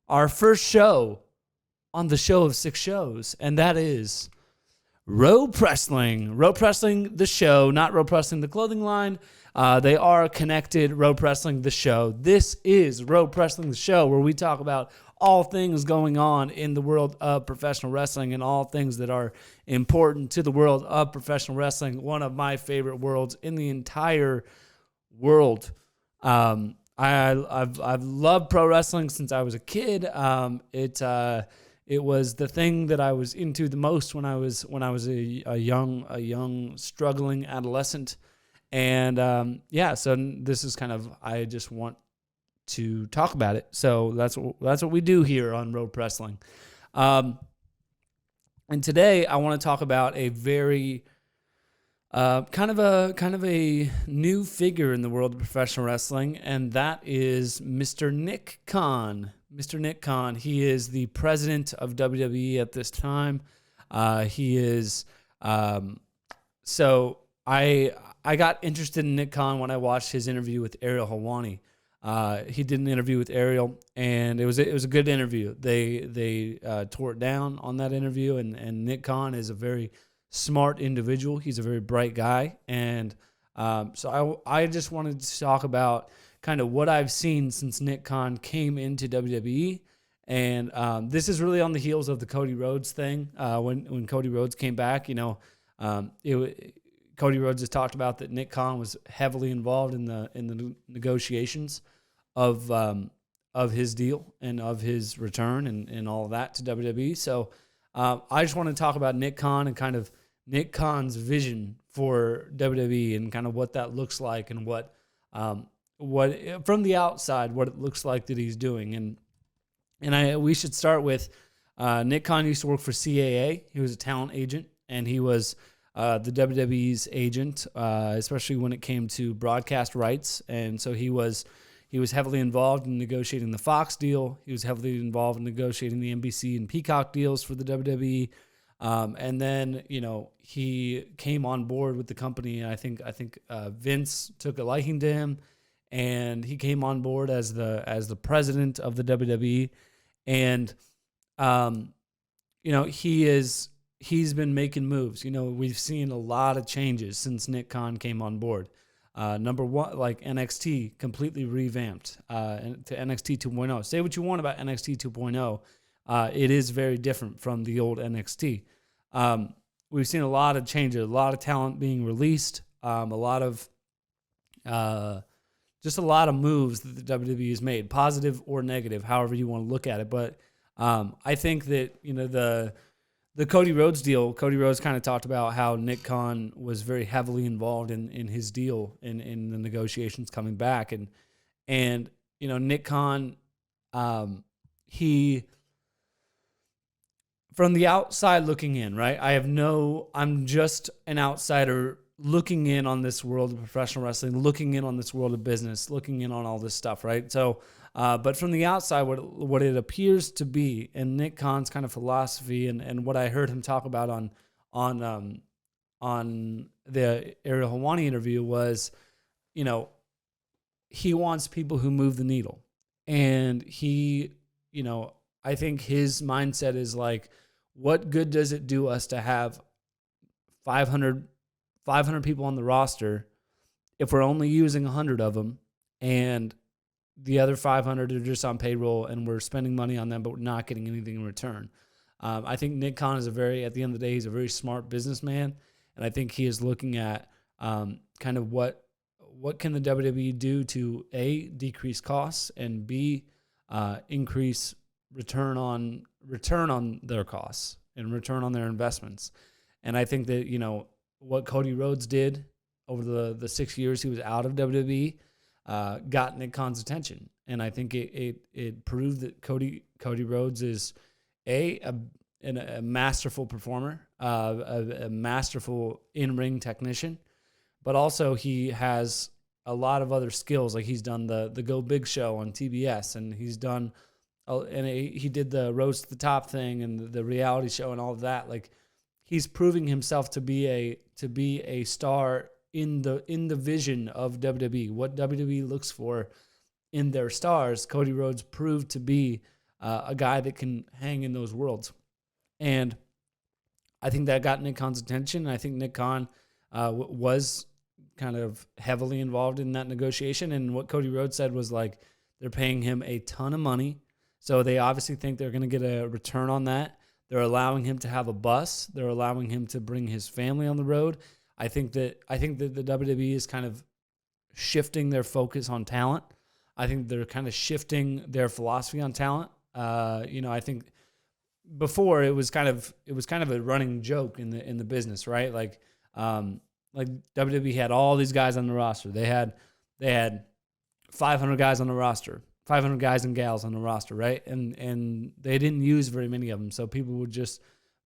our first show on the show of 6 shows, and that is WroPrestling. WroPrestling, the show, not WroPrestling, the clothing line. They are connected. WroPrestling, the show. This is WroPrestling, the show, where we talk about all things going on in the world of professional wrestling and all things that are important to the world of professional wrestling. One of my favorite worlds in the entire world. I've loved pro wrestling since I was a kid. It was the thing that I was into the most when I was a young struggling adolescent, and so this is kind of, I just want to talk about it. So that's what we do here on WroPrestling. And today I want to talk about a very kind of a new figure in the world of professional wrestling, and that is Mr. Nick Khan. Mr. Nick Khan. He is the president of WWE at this time. He is so I got interested in Nick Khan when I watched his interview with Ariel Helwani. He did an interview with Ariel, and it was a good interview. They tore it down on that interview, and Nick Khan is a very smart individual. He's a very bright guy, and so I just wanted to talk about kind of what I've seen since Nick Khan came into WWE, and this is really on the heels of the Cody Rhodes thing. When Cody Rhodes came back, Cody Rhodes has talked about that Nick Khan was heavily involved in the negotiations of his deal and of his return and all of that to WWE. So I just want to talk about Nick Khan and kind of Nick Khan's vision for WWE and kind of what that looks like and what from the outside, what it looks like that he's doing. We should start with Nick Khan used to work for CAA. He was a talent agent, and he was the WWE's agent, especially when it came to broadcast rights. And so he was heavily involved in negotiating the Fox deal. He was heavily involved in negotiating the NBC and Peacock deals for the WWE. And then, he came on board with the company. And I think Vince took a liking to him, and he came on board as the president of the WWE. And, he's been making moves. We've seen a lot of changes since Nick Khan came on board. Number one, like NXT completely revamped to NXT 2.0. Say what you want about NXT 2.0. It is very different from the old NXT. We've seen a lot of changes, a lot of talent being released, a lot of moves that the WWE has made, positive or negative, however you want to look at it. But I think that the Cody Rhodes deal, Cody Rhodes kind of talked about how Nick Khan was very heavily involved in his deal in the negotiations coming back. And Nick Khan, he, from the outside looking in, right? I'm just an outsider looking in on this world of professional wrestling, looking in on this world of business, looking in on all this stuff, right? So, but from the outside, what it appears to be, and Nick Khan's kind of philosophy, and what I heard him talk about on the Ariel Helwani interview was, he wants people who move the needle, and he, I think his mindset is like, what good does it do us to have 500 people on the roster if we're only using 100 of them, and the other 500 are just on payroll, and we're spending money on them, but we're not getting anything in return. I think Nick Khan is at the end of the day, he's a very smart businessman, and I think he is looking at kind of what can the WWE do to A, decrease costs, and B, increase return on their costs and return on their investments. And I think that what Cody Rhodes did over the 6 years he was out of WWE got Nick Khan's attention, and I think it proved that Cody Rhodes is a masterful performer, a masterful in-ring technician, but also he has a lot of other skills. Like he's done the Go Big show on TBS, and he did the Rose to the Top thing and the reality show and all of that. Like he's proving himself to be a star in the vision of WWE, what WWE looks for in their stars. Cody Rhodes proved to be a guy that can hang in those worlds. And I think that got Nick Khan's attention. I think Nick Khan was kind of heavily involved in that negotiation. And what Cody Rhodes said was like, they're paying him a ton of money. So they obviously think they're going to get a return on that. They're allowing him to have a bus. They're allowing him to bring his family on the road. I think that the WWE is kind of shifting their focus on talent. I think they're kind of shifting their philosophy on talent. I think before it was kind of a running joke in the business, right? Like WWE had all these guys on the roster. They had 500 guys on the roster, 500 guys and gals on the roster, right? And they didn't use very many of them. So people would just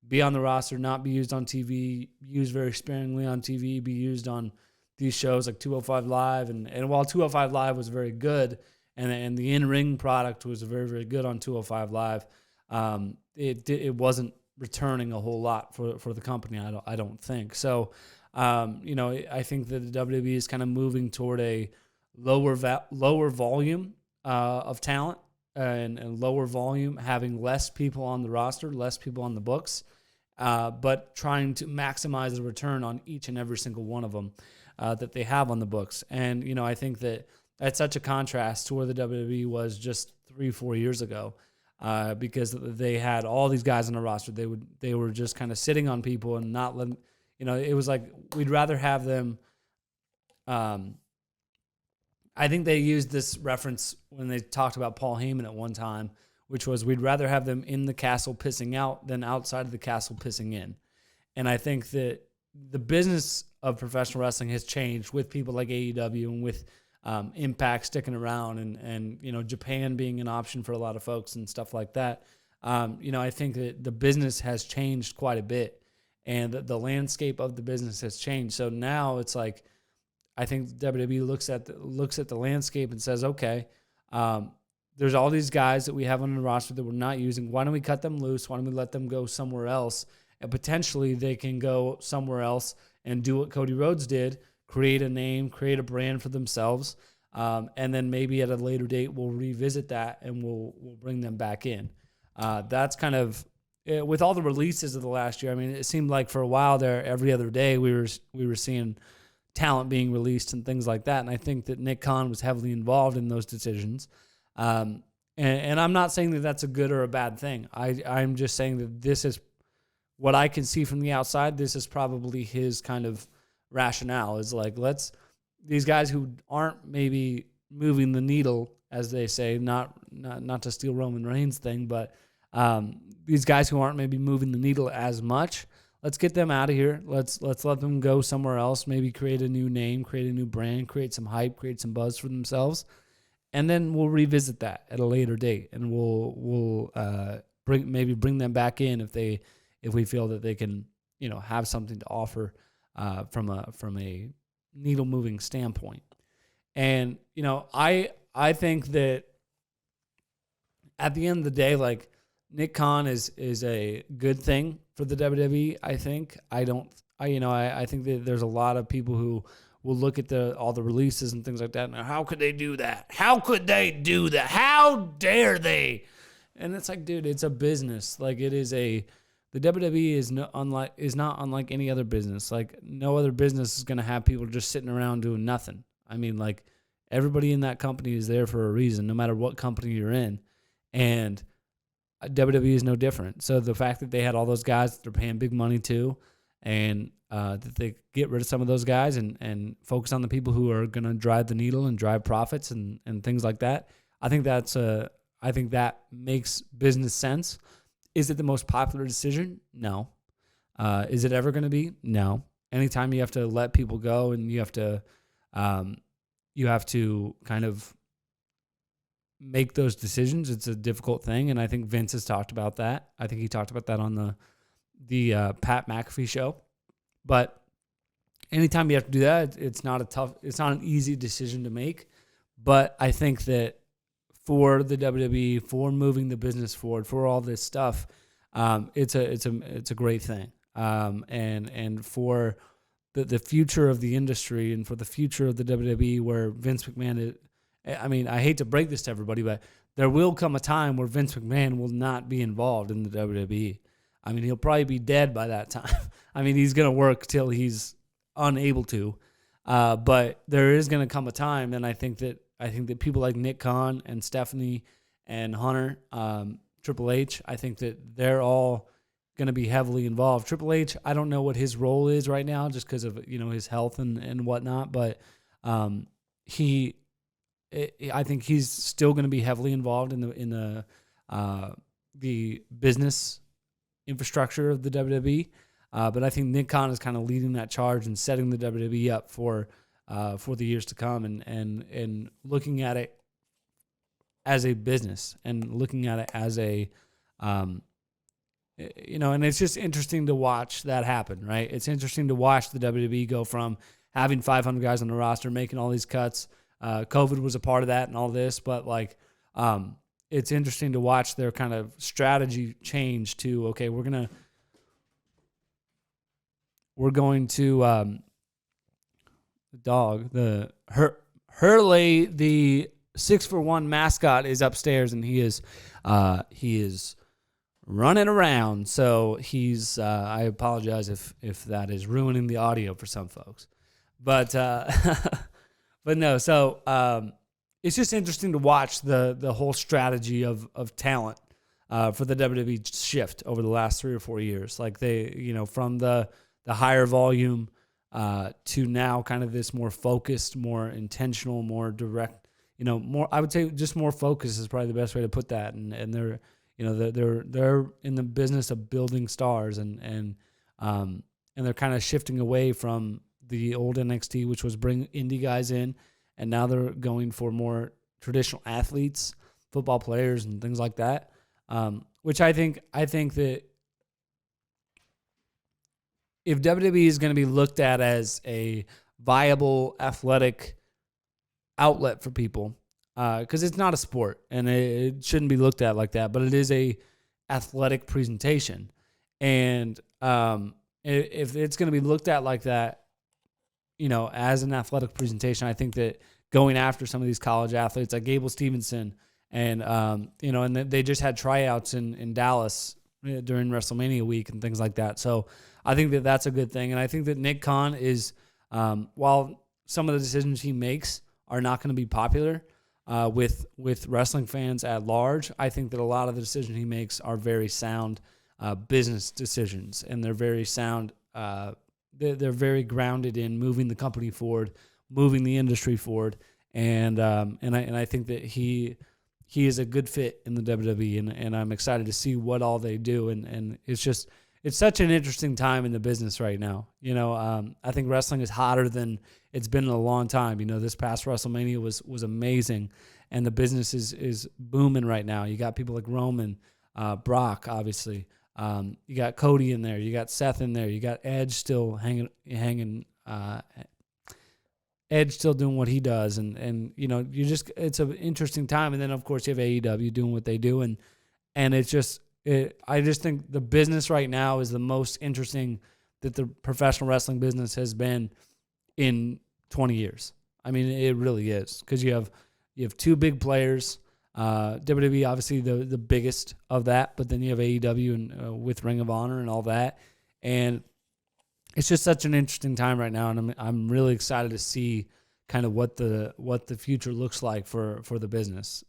be on the roster, not be used on TV, used very sparingly on TV, be used on these shows like 205 Live. And while 205 Live was very good and the in-ring product was very, very good on 205 Live, it wasn't returning a whole lot for the company, I don't think. So, I think that the WWE is kind of moving toward a lower volume of talent and lower volume, having less people on the roster, less people on the books, but trying to maximize the return on each and every single one of them that they have on the books. And, I think that's such a contrast to where the WWE was just 3-4 years ago, because they had all these guys on the roster. They were just kind of sitting on people and not letting, it was like, we'd rather have them, I think they used this reference when they talked about Paul Heyman at one time, which was we'd rather have them in the castle pissing out than outside of the castle pissing in. And I think that the business of professional wrestling has changed with people like AEW and with Impact sticking around and Japan being an option for a lot of folks and stuff like that. I think that the business has changed quite a bit and the landscape of the business has changed. So now it's like, I think WWE looks at the landscape and says, okay, there's all these guys that we have on the roster that we're not using. Why don't we cut them loose? Why don't we let them go somewhere else? And potentially they can go somewhere else and do what Cody Rhodes did, create a name, create a brand for themselves. And then maybe at a later date, we'll revisit that and we'll bring them back in. That's kind of, with all the releases of the last year, I mean, it seemed like for a while there, every other day we were seeing talent being released and things like that. And I think that Nick Khan was heavily involved in those decisions. And I'm not saying that that's a good or a bad thing. I'm just saying that this is what I can see from the outside. This is probably his kind of rationale, is like, these guys who aren't maybe moving the needle, as they say, not to steal Roman Reigns' thing, but these guys who aren't maybe moving the needle as much, let's get them out of here. Let's let them go somewhere else, maybe create a new name, create a new brand, create some hype, create some buzz for themselves. And then we'll revisit that at a later date, and we'll bring them back in if we feel that they can, have something to offer from a needle moving standpoint. And I think that at the end of the day, like, Nick Khan is a good thing for the WWE. I think I think that there's a lot of people who will look at all the releases and things like that. And how could they do that? How could they do that? How dare they? And it's like, dude, it's a business. Like, the WWE is not unlike any other business. Like, no other business is going to have people just sitting around doing nothing. I mean, like, everybody in that company is there for a reason, no matter what company you're in. And WWE is no different. So the fact that they had all those guys that they're paying big money to, and that they get rid of some of those guys and focus on the people who are going to drive the needle and drive profits and things like that, I think that makes business sense. Is it the most popular decision? No. Is it ever going to be? No. Anytime you have to let people go and you have to kind of make those decisions, it's a difficult thing. And I think Vince has talked about that. I think he talked about that on the Pat McAfee show. But anytime you have to do that, it's not an easy decision to make. But I think that for the WWE, for moving the business forward, for all this stuff, it's a great thing. And for the future of the industry and for the future of the WWE, where Vince McMahon is, I mean, I hate to break this to everybody, but there will come a time where Vince McMahon will not be involved in the WWE. I mean, he'll probably be dead by that time. I mean, he's going to work till he's unable to. But there is going to come a time, and I think that people like Nick Khan and Stephanie and Hunter, Triple H, I think that they're all going to be heavily involved. Triple H, I don't know what his role is right now, just because of his health and whatnot. But I think he's still going to be heavily involved in the business infrastructure of the WWE. But I think Nick Khan is kind of leading that charge and setting the WWE up for the years to come, and looking at it as a business and looking at it as a and it's just interesting to watch that happen, right? It's interesting to watch the WWE go from having 500 guys on the roster, making all these cuts. COVID was a part of that and all this, but it's interesting to watch their kind of strategy change to, okay, we're going to Hurley, the 6for1 mascot, is upstairs, and he is running around. So he's I apologize if that is ruining the audio for some folks, but but no. So it's just interesting to watch the whole strategy of talent for the WWE shift over the last 3 or 4 years. Like they, from the higher volume to now kind of this more focused, more intentional, more direct, more, I would say just more focused is probably the best way to put that. And they're, they're in the business of building stars, and they're kind of shifting away from the old NXT, which was bring indie guys in, and now they're going for more traditional athletes, football players, and things like that. Which I think that if WWE is going to be looked at as a viable athletic outlet for people, because it's not a sport and it shouldn't be looked at like that, but it is a athletic presentation. And if it's going to be looked at like that, as an athletic presentation, I think that going after some of these college athletes like Gable Stevenson and, and they just had tryouts in Dallas during WrestleMania week and things like that. So I think that that's a good thing. And I think that Nick Khan is, while some of the decisions he makes are not going to be popular with wrestling fans at large, I think that a lot of the decisions he makes are very sound business decisions, and they're very sound. They're very grounded in moving the company forward, moving the industry forward, and I think that he is a good fit in the WWE, and I'm excited to see what all they do, and it's such an interesting time in the business right now. I think wrestling is hotter than it's been in a long time. This past WrestleMania was amazing, and the business is booming right now. You got people like Roman, Brock, obviously. You got Cody in there. You got Seth in there. You got Edge still hanging. Edge still doing what he does, and it's an interesting time. And then of course you have AEW doing what they do, and it's just. I just think the business right now is the most interesting that the professional wrestling business has been in 20 years. I mean, it really is, because you have two big players. WWE obviously the biggest of that, but then you have AEW and with Ring of Honor and all that, and it's just such an interesting time right now, and I'm really excited to see kind of what the future looks like for the business.